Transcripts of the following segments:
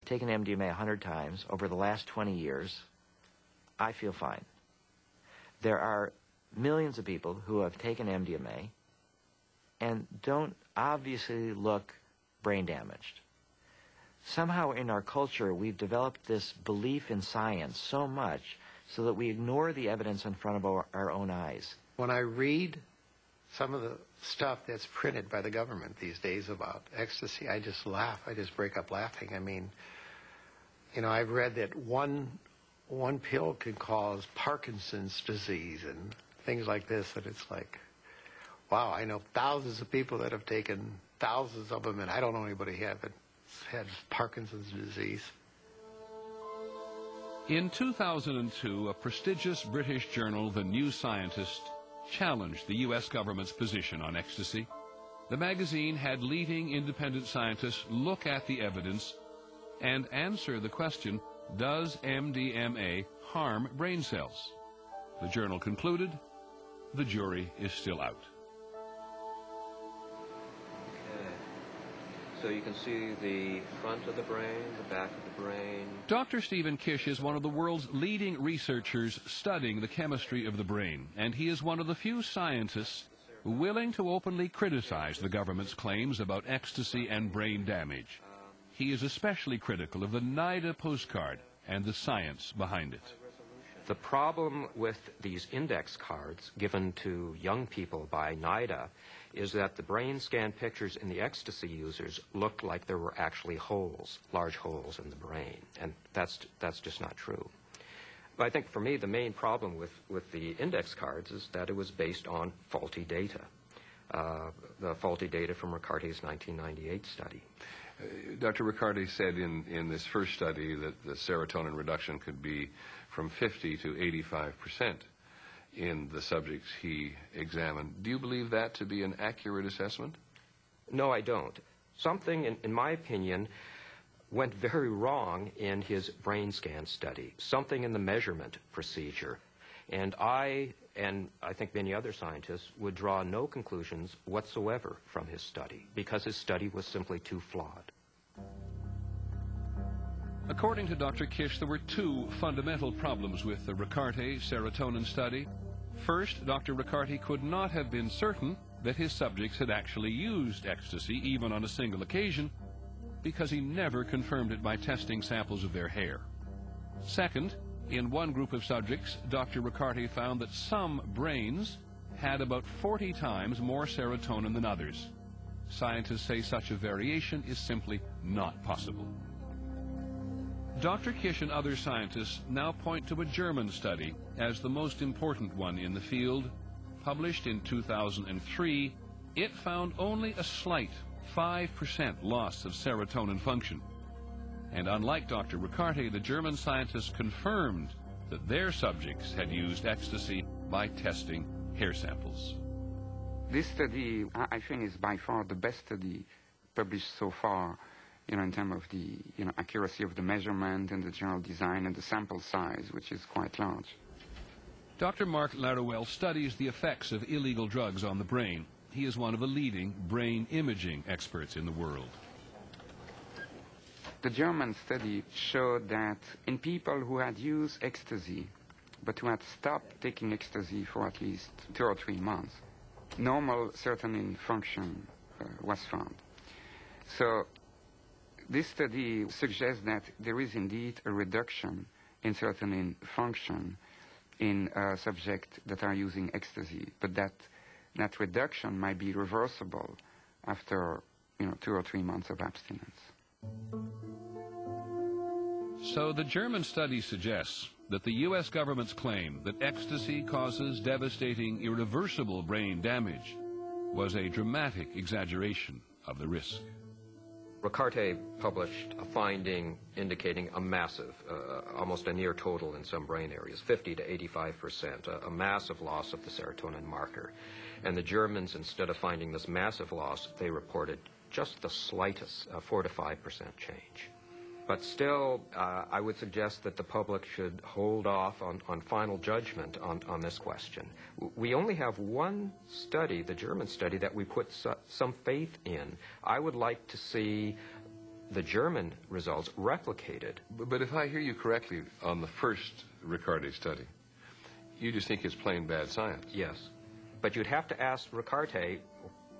taken MDMA 100 times over the last 20 years, I feel fine. There are millions of people who have taken MDMA and don't obviously look brain damaged. Somehow in our culture, we've developed this belief in science so much so that we ignore the evidence in front of our own eyes. When I read some of the stuff that's printed by the government these days about ecstasy, I just laugh. I just break up laughing. I mean, you know, I've read that one pill can cause Parkinson's disease and things like this, and it's like, wow, I know thousands of people that have taken thousands of them, and I don't know anybody who had Parkinson's disease. In 2002, a prestigious British journal, The New Scientist, challenged the U.S. government's position on ecstasy. The magazine had leading independent scientists look at the evidence and answer the question, does MDMA harm brain cells? The journal concluded, the jury is still out. So you can see the front of the brain, the back of the brain. Dr. Stephen Kish is one of the world's leading researchers studying the chemistry of the brain, and he is one of the few scientists willing to openly criticize the government's claims about ecstasy and brain damage. He is especially critical of the NIDA postcard and the science behind it. The problem with these index cards given to young people by NIDA is that the brain scan pictures in the ecstasy users looked like there were actually holes, large holes in the brain, and that's just not true. But I think for me the main problem with the index cards is that it was based on faulty data, the faulty data from Ricarte's 1998 study. Dr. Ricarte said in this first study that the serotonin reduction could be from 50 to 85% in the subjects he examined. Do you believe that to be an accurate assessment? No, I don't. Something, in my opinion, went very wrong in his brain scan study, something in the measurement procedure. And I think many other scientists would draw no conclusions whatsoever from his study, because his study was simply too flawed. According to Dr. Kish, there were two fundamental problems with the Ricarte serotonin study. First, Dr. Ricarte could not have been certain that his subjects had actually used ecstasy, even on a single occasion, because he never confirmed it by testing samples of their hair. Second, in one group of subjects, Dr. Ricarte found that some brains had about 40 times more serotonin than others. Scientists say such a variation is simply not possible. Dr. Kish and other scientists now point to a German study as the most important one in the field. Published in 2003, it found only a slight 5% loss of serotonin function. And unlike Dr. Ricarte, the German scientists confirmed that their subjects had used ecstasy by testing hair samples. This study, I think, is by far the best study published so far, in terms of the accuracy of the measurement and the general design and the sample size, which is quite large. Dr. Mark Laruelle studies the effects of illegal drugs on the brain. He is one of the leading brain imaging experts in the world. The German study showed that in people who had used ecstasy, but who had stopped taking ecstasy for at least 2 or 3 months, normal serotonin function was found. So this study suggests that there is indeed a reduction in serotonin function in subjects that are using ecstasy, but that reduction might be reversible after 2 or 3 months of abstinence. So the German study suggests that the U.S. government's claim that ecstasy causes devastating, irreversible brain damage was a dramatic exaggeration of the risk. Ricarte published a finding indicating a massive, almost a near total in some brain areas, 50 to 85%, a massive loss of the serotonin marker. And the Germans, instead of finding this massive loss, they reported just the slightest 4 to 5% change. But still, I would suggest that the public should hold off on final judgment on this question. We only have one study, the German study, that we put some faith in. I would like to see The German results replicated. But if I hear you correctly on the first Riccardi study, you just think it's plain bad science. Yes. But you'd have to ask Riccardi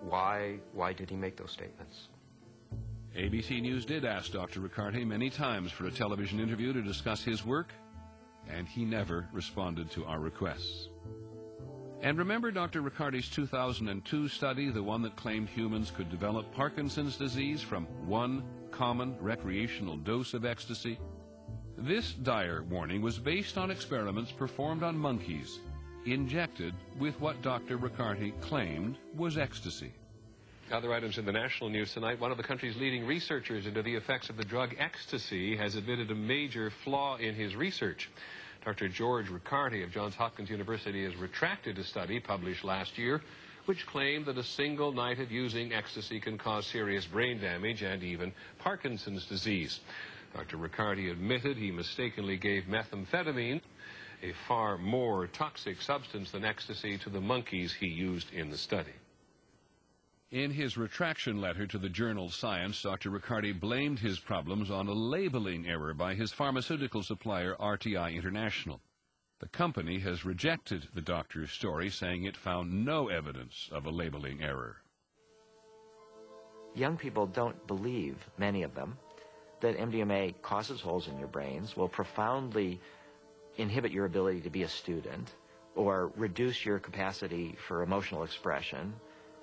why did he make those statements? ABC News did ask Dr. Riccardi many times for a television interview to discuss his work, and he never responded to our requests. And remember Dr. Riccardi's 2002 study, the one that claimed humans could develop Parkinson's disease from one common recreational dose of ecstasy? This dire warning was based on experiments performed on monkeys, injected with what Dr. Riccardi claimed was ecstasy. Other items in the national news tonight. One of the country's leading researchers into the effects of the drug ecstasy has admitted a major flaw in his research. Dr. George Riccardi of Johns Hopkins University has retracted a study published last year which claimed that a single night of using ecstasy can cause serious brain damage and even Parkinson's disease. Dr. Riccardi admitted he mistakenly gave methamphetamine, a far more toxic substance than ecstasy, to the monkeys he used in the study. In his retraction letter to the journal Science, Dr. Riccardi blamed his problems on a labeling error by his pharmaceutical supplier, RTI International. The company has rejected the doctor's story, saying it found no evidence of a labeling error. Young people don't believe, many of them, that MDMA causes holes in your brains, will profoundly inhibit your ability to be a student, or reduce your capacity for emotional expression,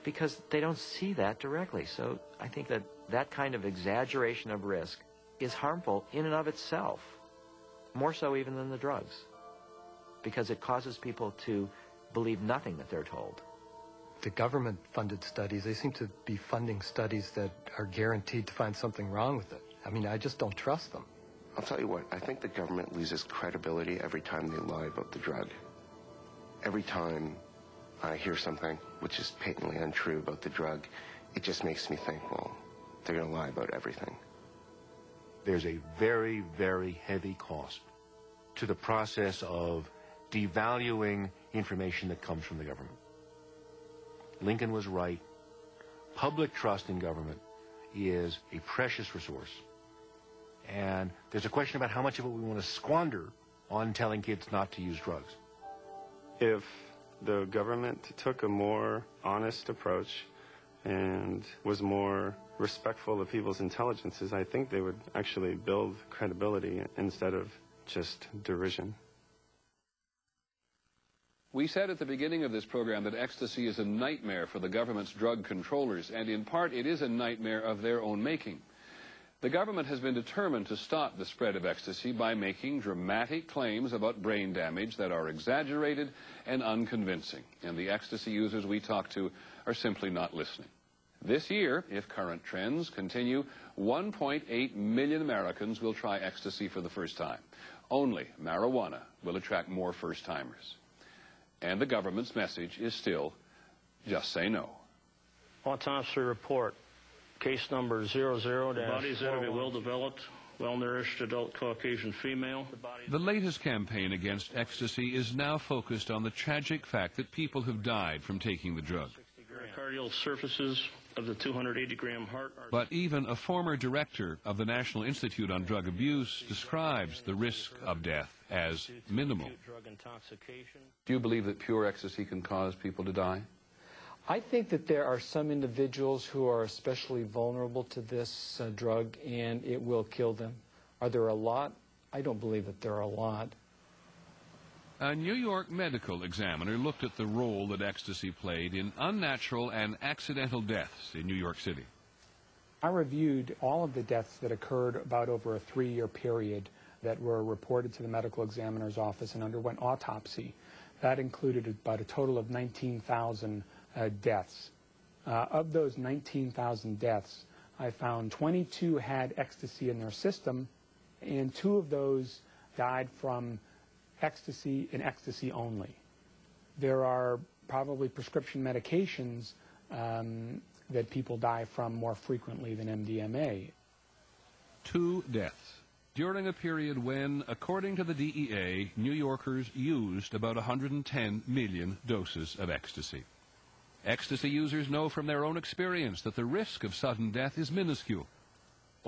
because they don't see that directly. So I think that that kind of exaggeration of risk is harmful in and of itself, more so even than the drugs, because it causes people to believe nothing that they're told. The government-funded studies, they seem to be funding studies that are guaranteed to find something wrong with it. I mean, I just don't trust them. I'll tell you what, I think the government loses credibility every time they lie about the drug. Every time I hear something which is patently untrue about the drug, it just makes me think, well, they're going to lie about everything. There's a very, very heavy cost to the process of devaluing information that comes from the government. Lincoln was right. Public trust in government is a precious resource. And there's a question about how much of it we want to squander on telling kids not to use drugs. If the government took a more honest approach and was more respectful of people's intelligences, I think they would actually build credibility instead of just derision. We said at the beginning of this program that ecstasy is a nightmare for the government's drug controllers, and in part it is a nightmare of their own making. The government has been determined to stop the spread of ecstasy by making dramatic claims about brain damage that are exaggerated and unconvincing, and the ecstasy users we talk to are simply not listening. This year, if current trends continue, 1.8 million Americans will try ecstasy for the first time. Only marijuana will attract more first-timers. And the government's message is still, just say no. Autopsy report, case number 00-. The body is that of a well-developed, well-nourished adult Caucasian female. The latest campaign against ecstasy is now focused on the tragic fact that people have died from taking the drug. Cardial surfaces of the 280-gram heart. But even a former director of the National Institute on Drug Abuse describes the risk of death as minimal. Do you believe that pure ecstasy can cause people to die? I think that there are some individuals who are especially vulnerable to this drug, and it will kill them. Are there a lot? I don't believe that there are a lot. A New York medical examiner looked at the role that ecstasy played in unnatural and accidental deaths in New York City. I reviewed all of the deaths that occurred about over a 3-year period that were reported to the medical examiner's office and underwent autopsy. That included about a total of 19,000 deaths. Of those 19,000 deaths, I found 22 had ecstasy in their system, and 2 of those died from ecstasy and ecstasy only. There are probably prescription medications that people die from more frequently than MDMA. 2 deaths during a period when, according to the DEA, New Yorkers used about 110 million doses of ecstasy. Ecstasy users know from their own experience that the risk of sudden death is minuscule.